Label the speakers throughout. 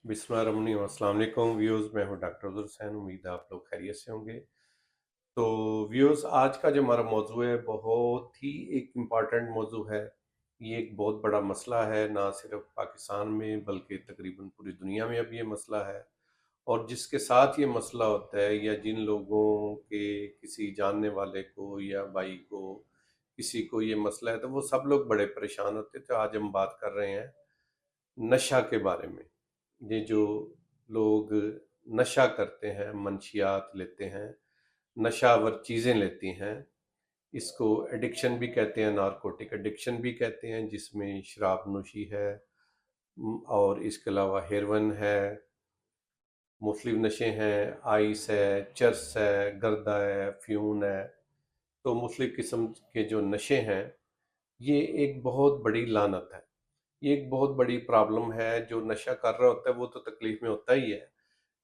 Speaker 1: बिस्मिल्लाहिर्रहमानिर्रहीम। अस्सलाम वालेकुम व्यूअर्स, मैं हूं डॉक्टर अब्दुल हुसैन। उम्मीद है आप लोग खैरियत से होंगे। तो व्यूअर्स, आज का जो हमारा मौजू है बहुत ही एक इम्पॉर्टेंट मौजू है। ये एक बहुत बड़ा मसला है, ना सिर्फ पाकिस्तान में बल्कि तकरीबन पूरी दुनिया में अब ये मसला है। और जिसके साथ ये मसला होता है या जिन लोगों के किसी जानने वाले को या भाई को किसी को ये मसला है तो वो सब लोग बड़े परेशान होते हैं। तो आज हम बात कर रहे हैं नशा के बारे में। ये जो लोग नशा करते हैं, मंशियात लेते हैं, नशावर चीज़ें लेती हैं, इसको एडिक्शन भी कहते हैं, नारकोटिक एडिक्शन भी कहते हैं, जिसमें शराब नोशी है, और इसके अलावा हेरोइन है, मुख्तलिफ नशे हैं, आइस है, चरस है, गर्दा है, फ्यून है। तो मुख्तलिफ किस्म के जो नशे हैं, ये एक बहुत बड़ी लानत है। ये एक बहुत बड़ी प्रॉब्लम है। जो नशा कर रहा होता है वो तो तकलीफ में होता ही है,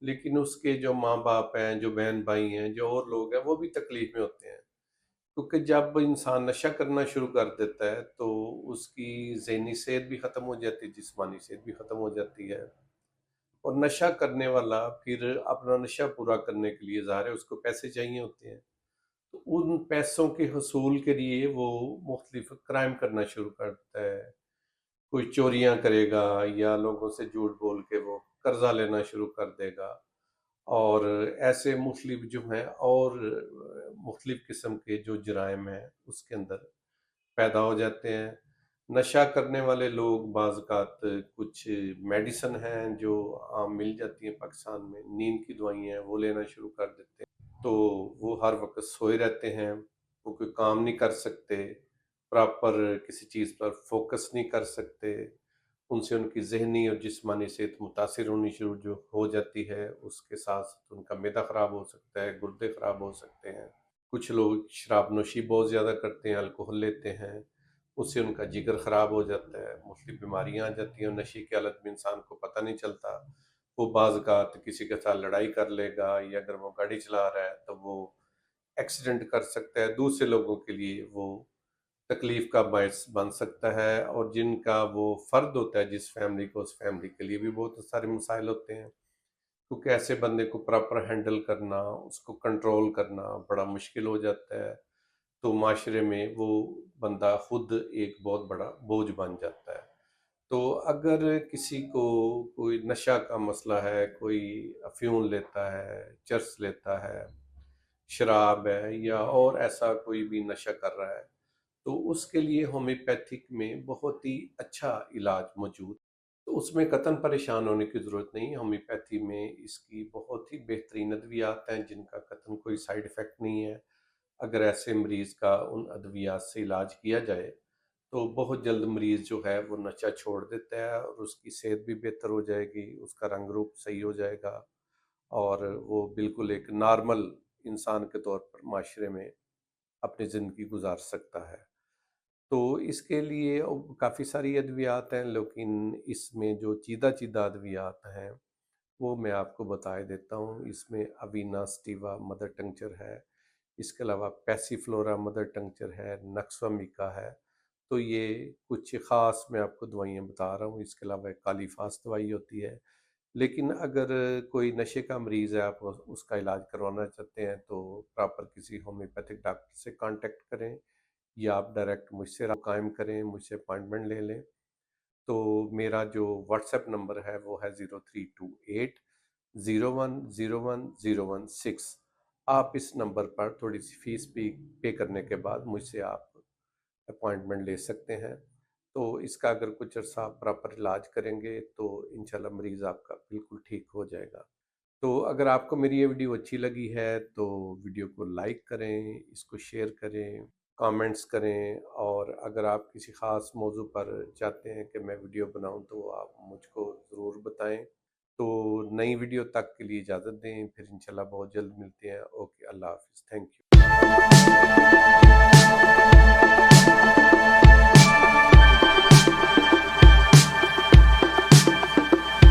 Speaker 1: लेकिन उसके जो माँ बाप हैं, जो बहन भाई हैं, जो और लोग हैं, वो भी तकलीफ में होते हैं। क्योंकि जब इंसान नशा करना शुरू कर देता है तो उसकी ज़हनी सेहत भी ख़त्म हो जाती है, जिस्मानी सेहत भी ख़त्म हो जाती है। और नशा करने वाला फिर अपना नशा पूरा करने के लिए, ज़ाहिर है उसको पैसे चाहिए होते हैं, तो उन पैसों के हसूल के लिए वो मुख्तलिफ क्राइम करना शुरू करता है। कोई चोरियां करेगा या लोगों से झूठ बोल के वो कर्जा लेना शुरू कर देगा। और ऐसे मुख्तलिफ जो हैं और मुख्तलिफ किस्म के जो जराइम हैं उसके अंदर पैदा हो जाते हैं। नशा करने वाले लोग बाज़ कुछ मेडिसिन हैं जो आम मिल जाती हैं पाकिस्तान में, नींद की दवाइयाँ हैं, वो लेना शुरू कर देते हैं। तो वो हर वक्त सोए रहते हैं, वो कोई काम नहीं कर सकते, प्रॉपर किसी चीज़ पर फोकस नहीं कर सकते। उनसे उनकी ज़हनी और जिस्मानी सेहत मुतासिर होनी शुरू जो हो जाती है। उसके साथ साथ उनका मैदा ख़राब हो सकता है, गुर्दे ख़राब हो सकते हैं। कुछ लोग शराब नोशी बहुत ज़्यादा करते हैं, अल्कोहल लेते हैं, उससे उनका जिगर ख़राब हो जाता है, मुख्तलिफ बीमारियाँ आ जाती हैं। और नशे की हालत में इंसान को पता नहीं चलता। वो बाज़ किसी के साथ लड़ाई कर लेगा, या अगर वो गाड़ी चला रहा है तो वो एक्सीडेंट कर सकता है। दूसरे लोगों के लिए वो तकलीफ का बायस बन सकता है। और जिनका वो फ़र्द होता है जिस फैमिली को, उस फैमिली के लिए भी बहुत सारे मसाइल होते हैं। क्योंकि ऐसे बंदे को प्रॉपर हैंडल करना, उसको कंट्रोल करना बड़ा मुश्किल हो जाता है। तो माशरे में वो बंदा खुद एक बहुत बड़ा बोझ बन जाता है। तो अगर किसी को कोई नशा का मसला है, कोई अफ्यून लेता है, चरस लेता है, शराब है, या और ऐसा कोई भी नशा कर रहा है, तो उसके लिए होम्योपैथिक में बहुत ही अच्छा इलाज मौजूद। तो उसमें कतन परेशान होने की ज़रूरत नहीं। होम्योपैथी में इसकी बहुत ही बेहतरीन अद्वियात हैं जिनका कतन कोई साइड इफ़ेक्ट नहीं है। अगर ऐसे मरीज़ का उन अद्वियात से इलाज किया जाए तो बहुत जल्द मरीज़ जो है वो नशा छोड़ देता है, और उसकी सेहत भी बेहतर हो जाएगी, उसका रंग रूप सही हो जाएगा, और वो बिल्कुल एक नॉर्मल इंसान के तौर पर माशरे में अपनी ज़िंदगी गुजार सकता है। तो इसके लिए काफ़ी सारी अद्वियात हैं, लेकिन इसमें जो चीदा-चीदा अद्वियात हैं, वो मैं आपको बता देता हूँ। इसमें अवीना स्टिवा मदर टंक्चर है, इसके अलावा पैसिफ्लोरा मदर टंक्चर है, नक्सवामिका है। तो ये कुछ ख़ास मैं आपको दवाइयाँ बता रहा हूँ। इसके अलावा एक कालीफास दवाई होती है। लेकिन अगर कोई नशे का मरीज़ है, आप उसका इलाज करवाना चाहते हैं, तो प्रॉपर किसी होम्योपैथिक डॉक्टर से कांटेक्ट करें, या आप डायरेक्ट मुझसे कायम करें, मुझसे अपॉइंटमेंट ले लें। तो मेरा जो व्हाट्सएप नंबर है वो है 0328 0101 016। आप इस नंबर पर थोड़ी सी फीस भी पे करने के बाद मुझसे आप अपॉइंटमेंट ले सकते हैं। तो इसका अगर कुछ अर्सा आप प्रॉपर इलाज करेंगे तो इंशाल्लाह मरीज़ आपका बिल्कुल ठीक हो जाएगा। तो अगर आपको मेरी ये वीडियो अच्छी लगी है तो वीडियो को लाइक करें, इसको शेयर करें, कमेंट्स करें, और अगर आप किसी ख़ास मौजू पर चाहते हैं कि मैं वीडियो बनाऊं तो आप मुझको ज़रूर बताएं। तो नई वीडियो तक के लिए इजाज़त दें, फिर इंशाल्लाह बहुत जल्द मिलते हैं। ओके, अल्लाह हाफ़िज़, थैंक यू।